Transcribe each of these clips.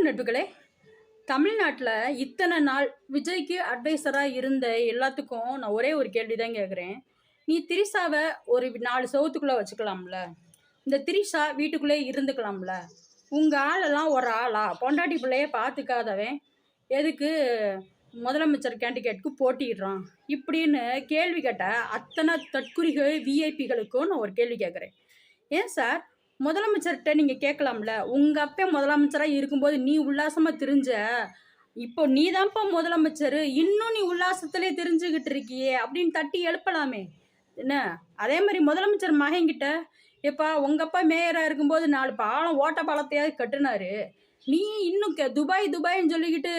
வணக்கம் நட்புகளே. தமிழ்நாட்டில் இத்தனை நாள் விஜய்க்கு அட்வைசராக இருந்த எல்லாத்துக்கும் நான் ஒரே ஒரு கேள்வி தான் கேட்குறேன். நீ திரிஷாவை ஒரு 4 செவுத்துக்குள்ளே வச்சுக்கலாம்ல? இந்த திரிஷா வீட்டுக்குள்ளே இருந்துக்கலாம்ல? உங்கள் ஆளெல்லாம் ஒரு ஆளா? பொண்டாட்டி பிள்ளையே பார்த்துக்காதவன் எதுக்கு முதலமைச்சர் கேண்டிடேட்க்கு போட்டிடுறான் இப்படின்னு கேள்வி கேட்ட அத்தனை தற்குறிகள் விஐபிகளுக்கும் நான் ஒரு கேள்வி கேட்குறேன். ஏன் சார் முதலமைச்சர்கிட்ட நீங்கள் கேட்கலாம்ல? உங்கள் அப்பா முதலமைச்சராக இருக்கும்போது நீ உல்லாசமாக திரிஞ்ச, இப்போ நீ தான்ப்பா முதலமைச்சர், இன்னும் நீ உல்லாசத்திலே தெரிஞ்சுக்கிட்டு இருக்கியே அப்படின்னு தட்டி எழுப்பலாமே என்ன? அதே மாதிரி முதலமைச்சர் மகன்கிட்ட, எப்பா உங்கள் அப்பா மேயராக இருக்கும்போது 4 பாலம் ஓட்ட பாலத்தையாவது கட்டுனாரு, நீ இன்னும் துபாய் துபாய்ன்னு சொல்லிக்கிட்டு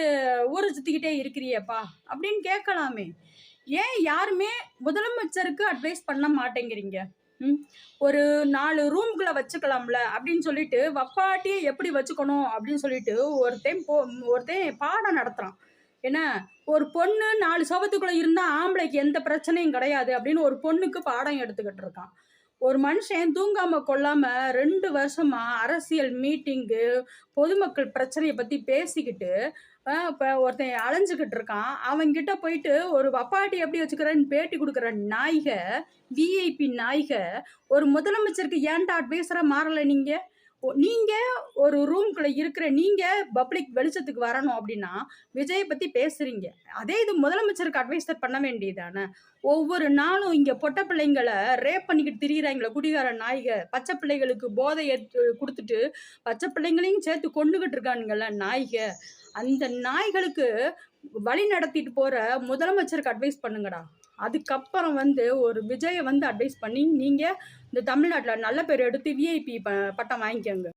ஊரை சுற்றிக்கிட்டே இருக்கிறியப்பா அப்படின்னு கேட்கலாமே. ஏன் யாருமே முதலமைச்சருக்கு அட்வைஸ் பண்ண மாட்டேங்கிறீங்க? ஒரு 4 ரூம்குள்ளே வச்சுக்கலாம்ல அப்படின்னு சொல்லிட்டு, வப்பாட்டியை எப்படி வச்சுக்கணும் அப்படின்னு சொல்லிட்டு ஒருத்தன் பாடம் நடத்துகிறான். என்ன, ஒரு பொண்ணு 4 சவத்துக்குள்ளே இருந்தால் ஆம்பளைக்கு எந்த பிரச்சனையும் கிடையாது அப்படின்னு ஒரு பொண்ணுக்கு பாடம் எடுத்துக்கிட்டு இருக்கான். ஒரு மனுஷன் தூங்காமல் கொள்ளாமல் 2 வருஷமாக அரசியல் மீட்டிங்கு, பொதுமக்கள் பிரச்சனையை பற்றி பேசிக்கிட்டு இப்போ ஒருத்தன் அலைஞ்சிக்கிட்டு இருக்கான். அவன்கிட்ட போயிட்டு ஒரு வப்பாட்டி எப்படி வச்சுக்கிறேன்னு பேட்டி கொடுக்குற நாய்க, விஐபி நாய்க, ஒரு முதலமைச்சருக்கு ஏன்டா அட்வைசராக மாறலை? நீங்கள் ஒரு ரூம்குள்ளே இருக்கிற நீங்கள் பப்ளிக் வெளிச்சத்துக்கு வரணும் அப்படின்னா விஜயை பற்றி பேசுகிறீங்க. அதே இது முதலமைச்சருக்கு அட்வைசர் பண்ண வேண்டியதானே? ஒவ்வொரு நாளும் இங்கே பொட்ட பிள்ளைங்களை ரேப் பண்ணிக்கிட்டு திரியிறாங்களே குடிகார நாய்க, பச்சை பிள்ளைகளுக்கு போதை கொடுத்துட்டு பச்சை பிள்ளைங்களையும் சேர்த்து கொண்டுகிட்டு இருக்கானுங்கள நாய்க. அந்த நாய்களுக்கு வழி நடத்திட்டு போகிற முதலமைச்சருக்கு அட்வைஸ் பண்ணுங்கடா. அதுக்கப்புறம் ஒரு விஜயை அட்வைஸ் பண்ணி நீங்கள் இந்த தமிழ்நாட்டில் நல்ல பேர் எடுத்து விஐபி பட்டம் வாங்கிக்கோங்க.